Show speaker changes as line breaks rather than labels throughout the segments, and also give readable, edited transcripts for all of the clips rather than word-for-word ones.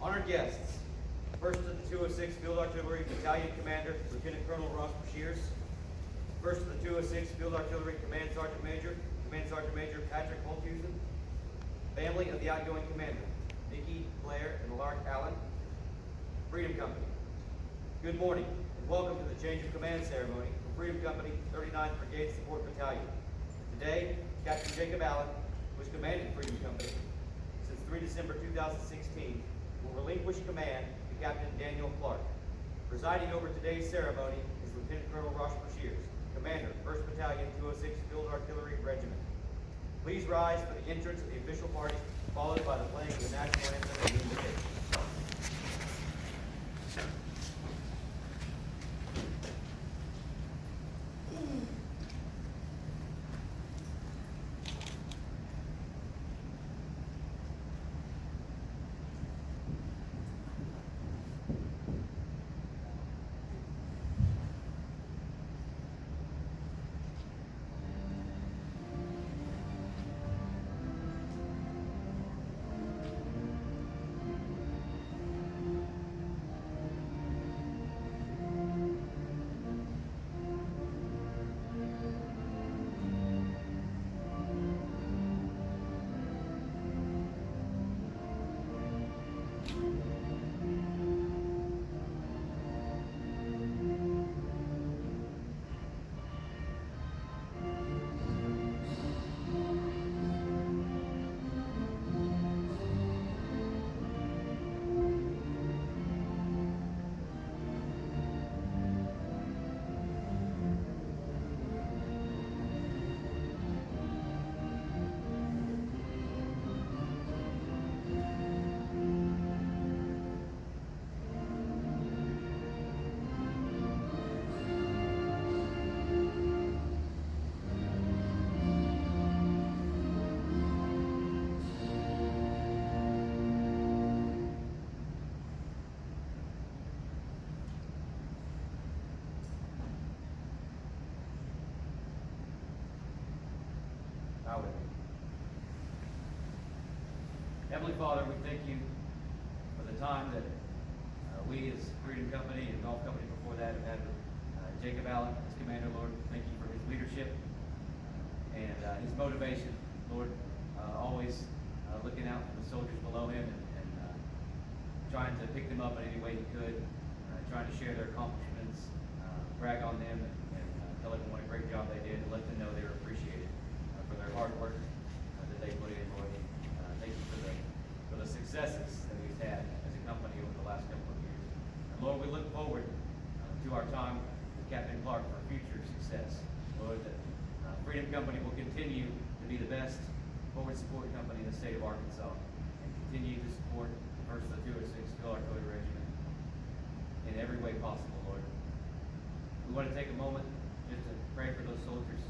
Honored guests, first of the 206 Field Artillery Battalion Commander, Lieutenant Colonel Ross Shears. First of the 206 Field Artillery Command Sergeant Major, Patrick Holthusen. Family of the outgoing commander, Nikki, Blair, and Lark Allen. Freedom Company. Good morning, and welcome to the Change of Command ceremony for Freedom Company 39th Brigade Support Battalion. Today, Captain Jacob Allen, who has commanded Freedom Company since 3 December 2016, will relinquish command to Captain Daniel Clark. Presiding over today's ceremony is Lieutenant Colonel Ross Shears, Commander, 1st Battalion, 206 Field Artillery Regiment. Please rise for the entrance of the official party, followed by the playing of the national anthem and the invocation. Heavenly Father, we thank you for the time that we as Freedom Company and Golf Company before that have had with Jacob Allen as Commander, Lord. Thank you for his leadership and his motivation, Lord, always looking out for the soldiers below him and trying to pick them up in any way he could, trying to share their accomplishments, brag on them, and tell everyone what a great job they did, and let them know they were appreciated for their hard work that they put in, Lord. Thank you for the successes that we've had as a company over the last couple of years. And Lord, we look forward to our time with Captain Clark for future success. Lord, that Freedom Company will continue to be the best forward support company in the state of Arkansas and continue to support the 1st of the 206 Field Artillery Regiment in every way possible, Lord. We want to take a moment just to pray for those soldiers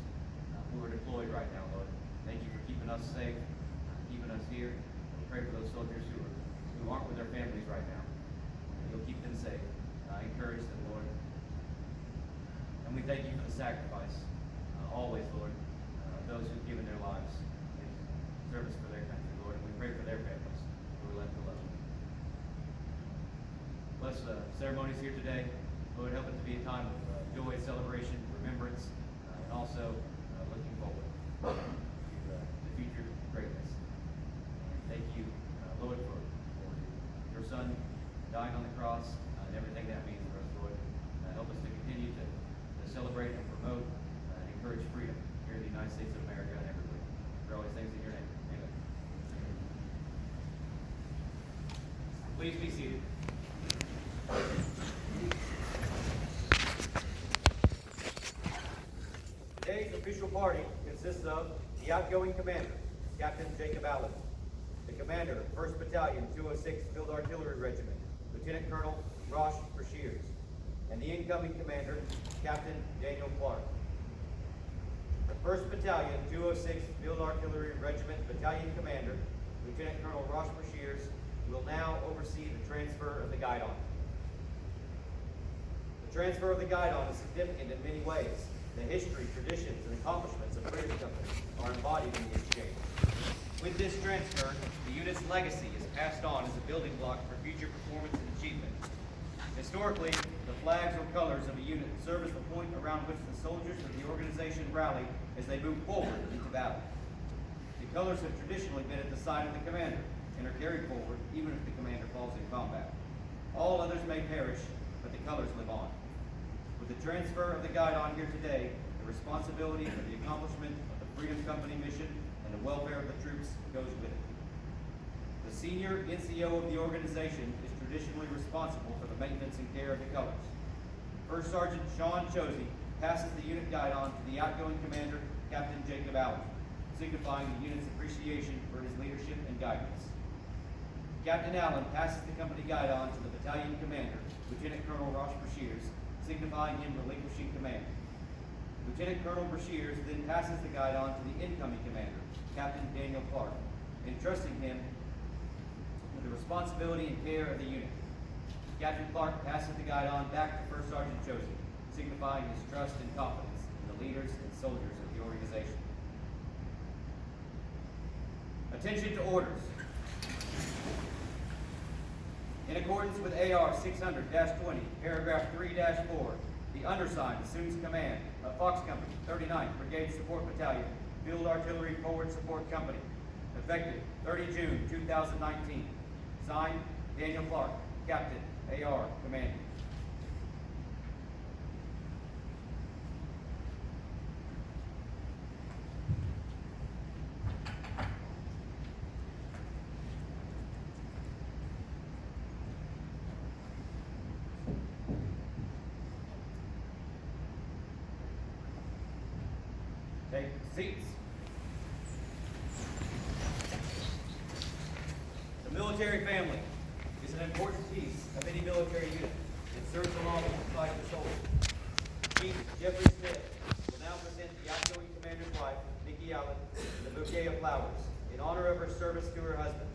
who are deployed right now, Lord. Thank you for keeping us safe, keeping us here. We pray for those soldiers who aren't with their families right now. You'll keep them safe. Encourage them, Lord. And we thank you for the sacrifice, always, Lord, those who've given their lives in service for their country, Lord. And we pray for their families who are left alone. Bless the ceremonies here today. Lord, help it to be a time of joy, celebration, remembrance, and also looking forward to the future greatness. And thank you, Lord, for your Son dying on the cross and everything that means for us, Lord. Help us to continue to celebrate and promote and encourage freedom here in the United States of America and everywhere. For all these things in your name. Amen. Please be seated. Today's official party consists of the outgoing commander, Captain Jacob Allen, the commander, 1st Battalion, 206 Field Artillery Regiment, Lieutenant Colonel Ross Shears, and the incoming commander, Captain Daniel Clark. The 1st Battalion, 206 Field Artillery Regiment Battalion Commander, Lieutenant Colonel Ross Shears, will now oversee the transfer of the guidon. The transfer of the guidon is significant in many ways. The history, traditions, and accomplishments of Freedom Company are embodied in the exchange. With this transfer, the unit's legacy is passed on as a building block for future performance and achievement. Historically, the flags or colors of a unit serve as the point around which the soldiers of the organization rally as they move forward into battle. The colors have traditionally been at the side of the commander and are carried forward even if the commander falls in combat. All others may perish, but the colors live on. With the transfer of the guidon here today, the responsibility for the accomplishment of the Freedom Company mission and the welfare of the troops goes with it. The senior NCO of the organization is traditionally responsible for the maintenance and care of the colors. First Sergeant Sean Chosey passes the unit guidon to the outgoing commander, Captain Jacob Allen, signifying the unit's appreciation for his leadership and guidance. Captain Allen passes the company guidon to the battalion commander, Lieutenant Colonel Ross Brashears, signifying him relinquishing command. Lieutenant Colonel Brashears then passes the guidon to the incoming commander, Captain Daniel Clark, entrusting him with the responsibility and care of the unit. Captain Clark passes the guidon back to First Sergeant Chosey, signifying his trust and confidence in the leaders and soldiers of the organization. Attention to orders. In accordance with AR 600-20, paragraph 3-4, the undersigned assumes command of Fox Company, 39th Brigade Support Battalion, Field Artillery Forward Support Company, effective 30 June 2019. Signed, Daniel Clark, Captain, AR, Commanding. Take seats. The military family is an important piece of any military unit. It serves along with the fight for soldiers. Chief Jeffrey Smith will now present the outgoing commander's wife, Nikki Allen, with a bouquet of flowers in honor of her service to her husband.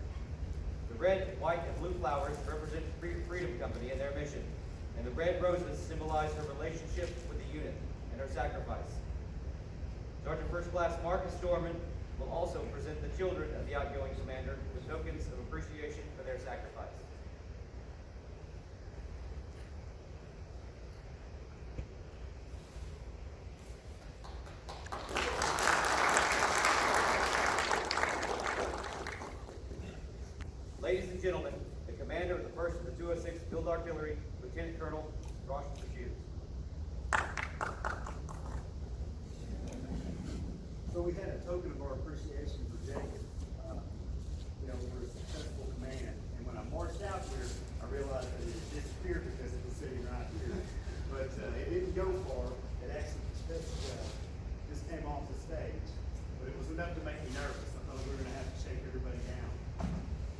The red, white, and blue flowers represent Freedom Company and their mission, and the red roses symbolize her relationship with the unit and her sacrifice. Sergeant First Class Marcus Dorman will also present the children of the outgoing commander with tokens of appreciation for their sacrifice. Ladies and gentlemen, the commander of the 1st of the 206th Field Artillery, Lieutenant Colonel Ross Brashears.
So we had a token of our appreciation for Jacob, for his successful command. And when I marched out here, I realized that it had disappeared because it was sitting right here. But it didn't go far. It actually just came off the stage. But it was enough to make me nervous. I thought we were going to have to shake everybody down.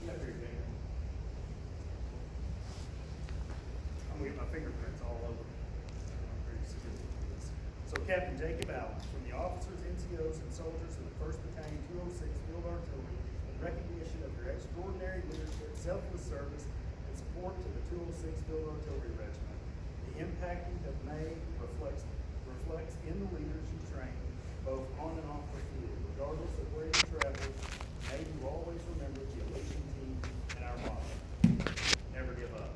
Get up here, Jacob. I'm going to get my fingerprints all over. I'm pretty secure with this. So Captain Jacob Allen, from the officers, NCOs, and soldiers of the 1st Battalion 206 Field Artillery, in recognition of your extraordinary leadership, selfless service, and support to the 206 Field Artillery Regiment. The impact you have made reflects in the leaders you train, both on and off the field. Regardless of where you travel, may you always remember the Elysian team and our motto: never give up.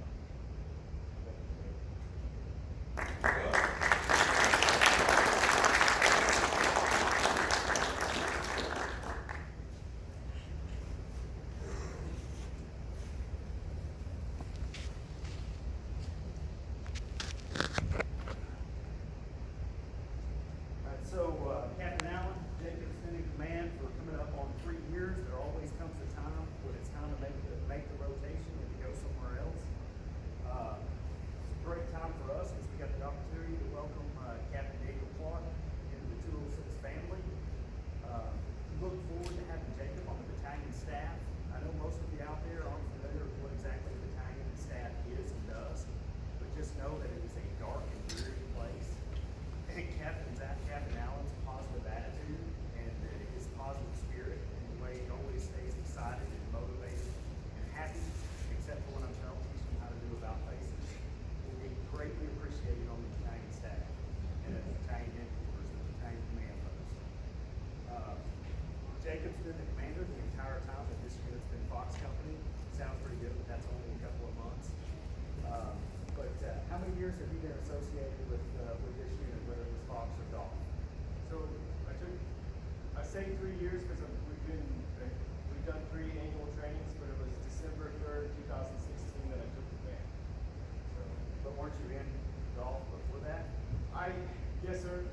Captain Allen, Jacob's been in command for coming up on 3 years. There always comes a years have you been associated with this unit, whether it was Fox or Golf?
So I say 3 years because we've done 3 annual trainings, but it was December 3rd, 2016 that I took the band. So,
But weren't you in Golf before that?
yes sir,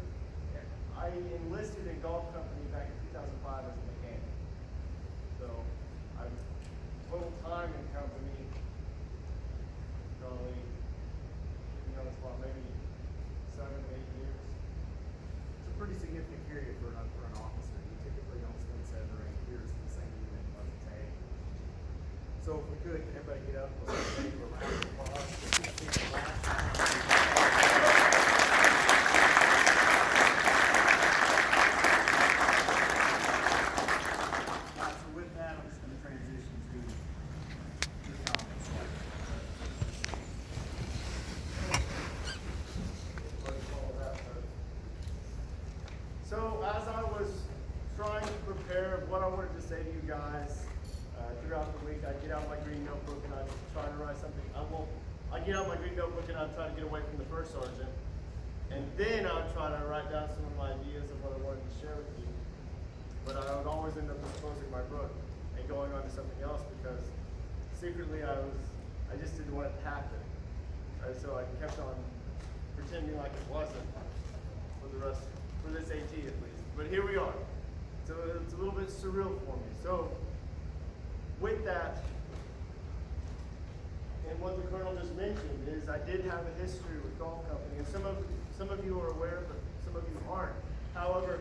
I enlisted in Golf Company back in 2005 as a mechanic. So I've total time in company, probably, you know, it's about maybe 7 to 8 years.
It's a pretty significant period for an officer. You typically don't spend 7 or 8 years in the same unit unless it's A. So if we could, can everybody get up? Let's take a round of applause. So with that, I'm just going to transition to your comments.
So as I was trying to prepare what I wanted to say to you guys throughout the week, I get out my green notebook and I try to write something. I get out my green notebook and I try to get away from the first sergeant, and then I would try to write down some of my ideas of what I wanted to share with you. But I would always end up disclosing my book and going on to something else because secretly I just didn't want it to happen. Right? So I kept on pretending like it wasn't for this AT at least. But here we are. So it's a little bit surreal for me. So with that, and what the Colonel just mentioned is I did have a history with Golf Company, and some of you are aware, but some of you aren't. However,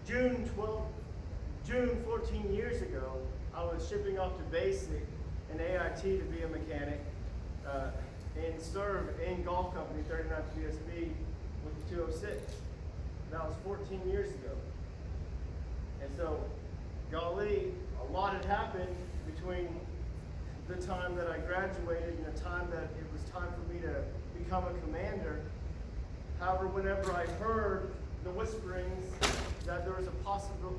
June 14 years ago, I was shipping off to basic and AIT to be a mechanic and serve in Golf Company 39th BSB with the 206. That was 14 years ago. And so, golly, a lot had happened between the time that I graduated and the time that it was time for me to become a commander. However, whenever I heard the whisperings that there was a possible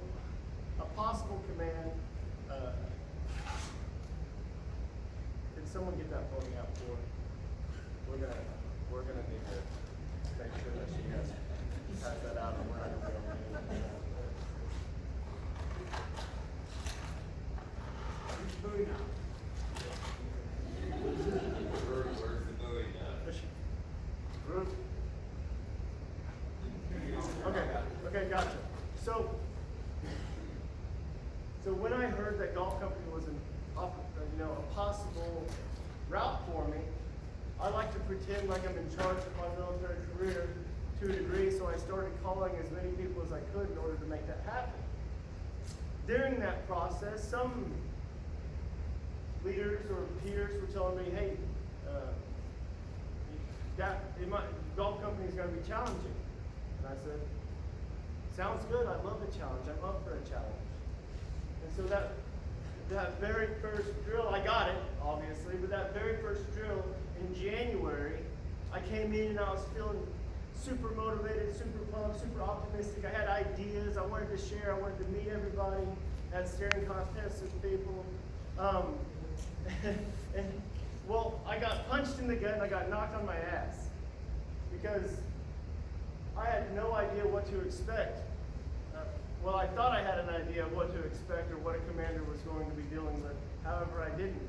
command, did someone get that voting out for? We're gonna need to make sure that she has that out and we're not gonna be able to.
Moving on.
Where's the buoy now?
Ruth? Okay, gotcha. So when I heard that Golf Company was a possible route for me, I like to pretend like I'm in charge of my military career to a degree, so I started calling as many people as I could in order to make that happen. During that process, some leaders or peers were telling me, hey, Golf Company is going to be challenging. And I said, sounds good, I love a challenge, I'm up for a challenge. And so that very first drill, I got it, obviously, but that very first drill in January, I came in and I was feeling super motivated, super pumped, super optimistic. I had ideas, I wanted to share, I wanted to meet everybody, had staring contests with people. Well, I got punched in the gut and I got knocked on my ass because I had no idea what to expect. Well, I thought I had an idea of what to expect or what a commander was going to be dealing with. However, I didn't.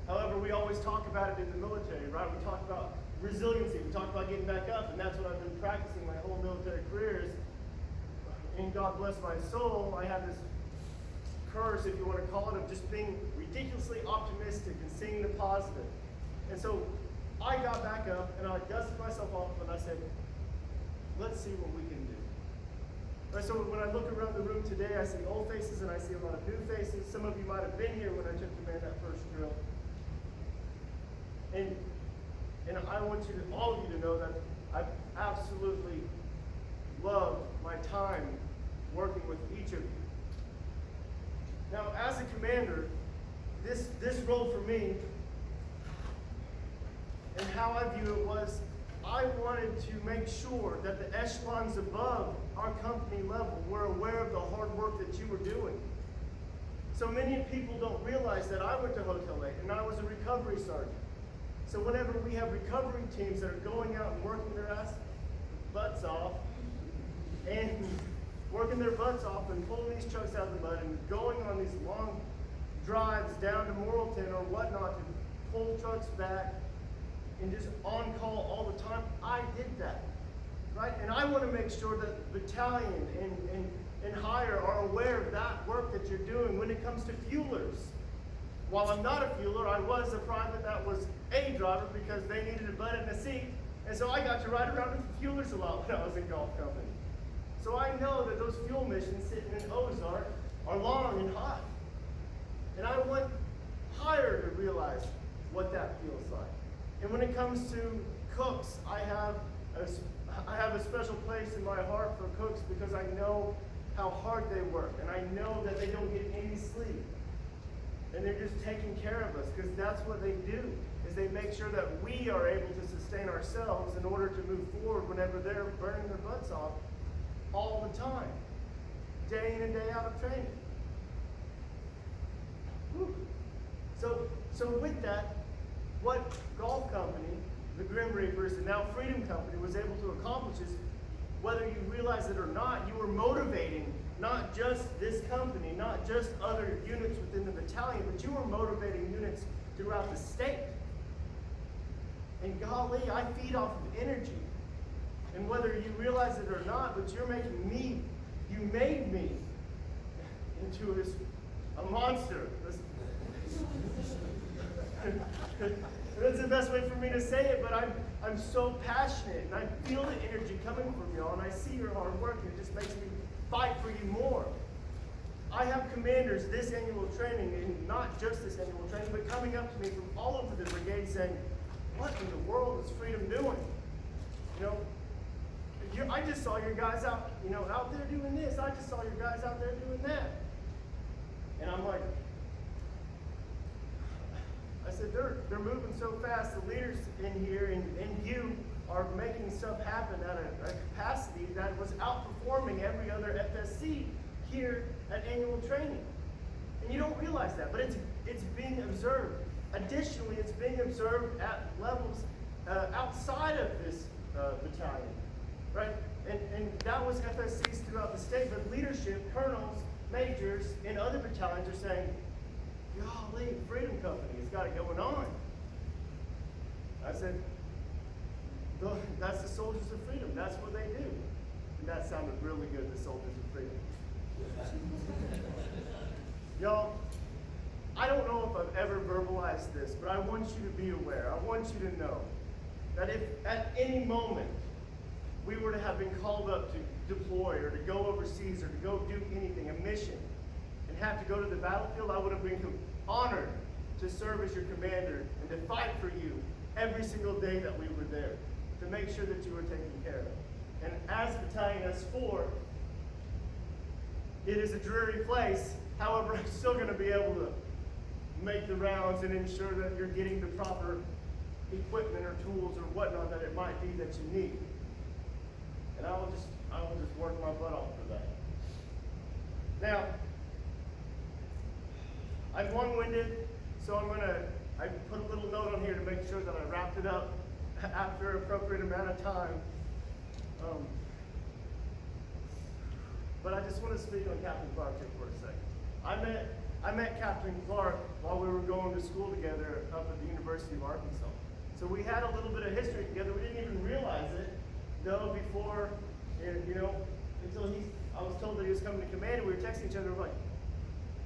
However, we always talk about it in the military, right? We talk about resiliency. We talk about getting back up, and that's what I've been practicing my whole military career is, and God bless my soul, I have this curse, if you want to call it, of just being ridiculously optimistic and seeing the positive. And so I got back up and I dusted myself off and I said, let's see what we can do. Right, so when I look around the room today, I see old faces and I see a lot of new faces. Some of you might have been here when I took command that first drill. And I want all of you to know that I've absolutely loved my time working with each of you. Now, as a commander, this role for me, and how I view it was, I wanted to make sure that the echelons above our company level were aware of the hard work that you were doing. So many people don't realize that I went to Hotel 8 and I was a recovery sergeant. So whenever we have recovery teams that are going out and working their butts off, and working their butts off and pulling these trucks out of the mud and going on these long drives down to Morrilton or whatnot to pull trucks back and just on call all the time, I did that, right? And I want to make sure that the battalion and hire are aware of that work that you're doing when it comes to fuelers. While I'm not a fueler, I was a private that was a driver because they needed a butt in a seat, and so I got to ride around with the fuelers a lot when I was in golf company. So I know that those fuel missions sitting in Ozark are long and hot. And I want hire to realize what that feels like. And when it comes to cooks, I have a special place in my heart for cooks because I know how hard they work, and I know that they don't get any sleep. And they're just taking care of us because that's what they do, is they make sure that we are able to sustain ourselves in order to move forward whenever they're burning their butts off all the time, day in and day out of training. Whew. So with that, what Golf Company, the Grim Reapers, and now Freedom Company was able to accomplish is, whether you realize it or not, you were motivating not just this company, not just other units within the battalion, but you were motivating units throughout the state. And golly, I feed off of energy. And whether you realize it or not, but you're making me, you made me into a monster. That's the best way for me to say it, but I'm so passionate, and I feel the energy coming from y'all, and I see your hard work, and it just makes me fight for you more. I have commanders this annual training, and not just this annual training, but coming up to me from all over the brigade saying, what in the world is Freedom doing? You know, I just saw your guys out, out there doing this. I just saw your guys out there doing that. And I'm like, I said, they're moving so fast. The leaders in here and you are making stuff happen at a capacity that was outperforming every other FSC here at annual training. And you don't realize that, but it's being observed. Additionally, it's being observed at levels outside of this battalion, right? And that was FSCs throughout the state, but leadership, colonels, majors in other battalions are saying, golly, Freedom Company has got it going on. I said, that's the Soldiers of Freedom. That's what they do. And that sounded really good, the Soldiers of Freedom. Y'all, I don't know if I've ever verbalized this, but I want you to be aware. I want you to know that if at any moment we were to have been called up to deploy or to go overseas or to go do anything, a mission, and have to go to the battlefield, I would have been honored to serve as your commander and to fight for you every single day that we were there, to make sure that you were taken care of. And as Battalion S4, it is a dreary place. However, I'm still going to be able to make the rounds and ensure that you're getting the proper equipment or tools or whatnot that it might be that you need. And I will just work my butt off for that. Now, I'm long-winded, so I put a little note on here to make sure that I wrapped it up after an appropriate amount of time. But I just want to speak on Captain Clark here for a second. I met Captain Clark while we were going to school together up at the University of Arkansas. So we had a little bit of history together. We didn't even realize it, though, before, until I was told that he was coming to command, and we were texting each other, we're like,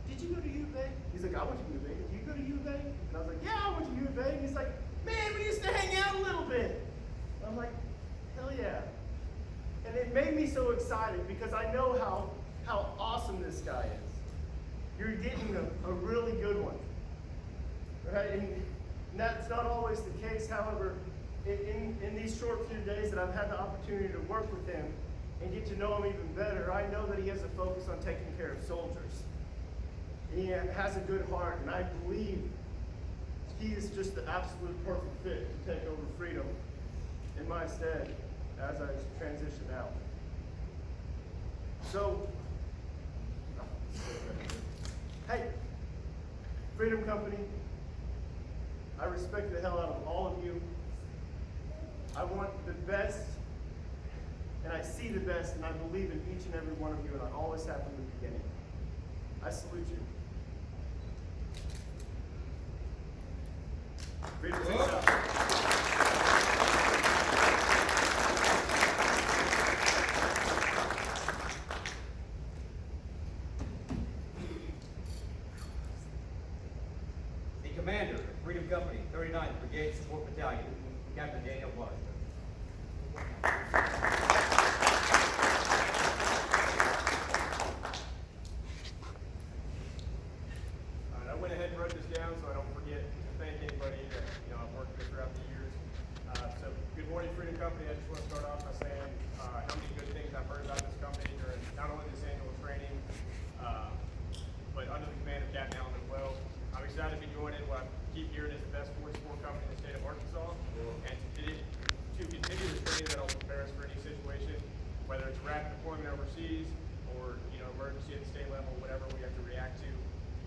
did you go to U of A? He's like, I went to U of A. Did you go to U of A? And I was like, yeah, I went to U of A. And he's like, man, we used to hang out a little bit. And I'm like, hell yeah. And it made me so excited because I know how awesome this guy is. You're getting a really good one. Right? And that's not always the case. However, in these short few days that I've had the opportunity to work with him and get to know him even better, I know that he has a focus on taking care of soldiers. He has a good heart, and I believe he is just the absolute perfect fit to take over Freedom in my stead as I transition out. So, hey, Freedom Company, I respect the hell out of all of you. I want the best, and I see the best, and I believe in each and every one of you, and I always have from the beginning. I salute you. Freedom takes out.
The commander of Freedom Company, 39th Brigade Support Battalion, Captain Daniel Washington.
Alright, I went ahead and wrote this down so I don't forget to thank anybody that I've worked with throughout the years. So good morning, Freedom Company. I just want to start off by saying how many good things I've heard about this company during not only this annual training, but under the command of Captain Allen as well. I'm excited to be joining what I keep hearing is the best 44 company in the state of Arkansas, and to continue the training that'll prepare us for any situation, whether it's rapid deployment overseas or emergency at the state level, whatever we have to react to.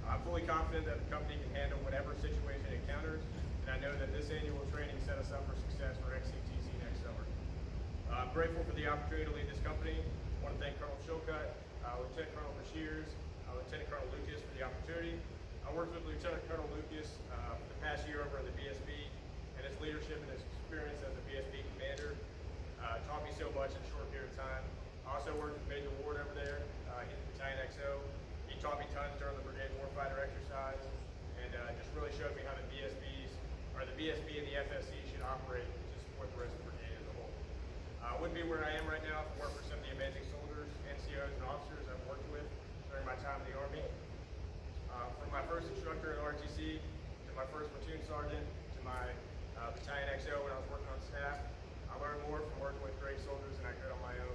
I'm fully confident that the company can handle whatever situation it encounters, and I know that this annual training set us up for success for XCTC next summer. I'm grateful for the opportunity to lead this company. I want to thank Colonel Shilcutt, Lieutenant Colonel Bashirs, Lieutenant Colonel Lucas for the opportunity. I worked with Lieutenant Colonel Lucas for the past year over in the BSB, and his leadership and his experience as a BSB commander taught me so much in a short period of time. I also worked with Major Ward over there, he's Battalion XO. He taught me tons during the Brigade Warfighter exercise, and just really showed me how the BSB and the FSC should operate to support the rest of the brigade as a whole. I wouldn't be where I am right now if it weren't for some of the amazing soldiers, NCOs, and officers I've worked with during my time in the Army. From my first instructor at RTC, to my first platoon sergeant, to my Battalion XO when I was working on staff, I learned more from working with great soldiers than I could on my own.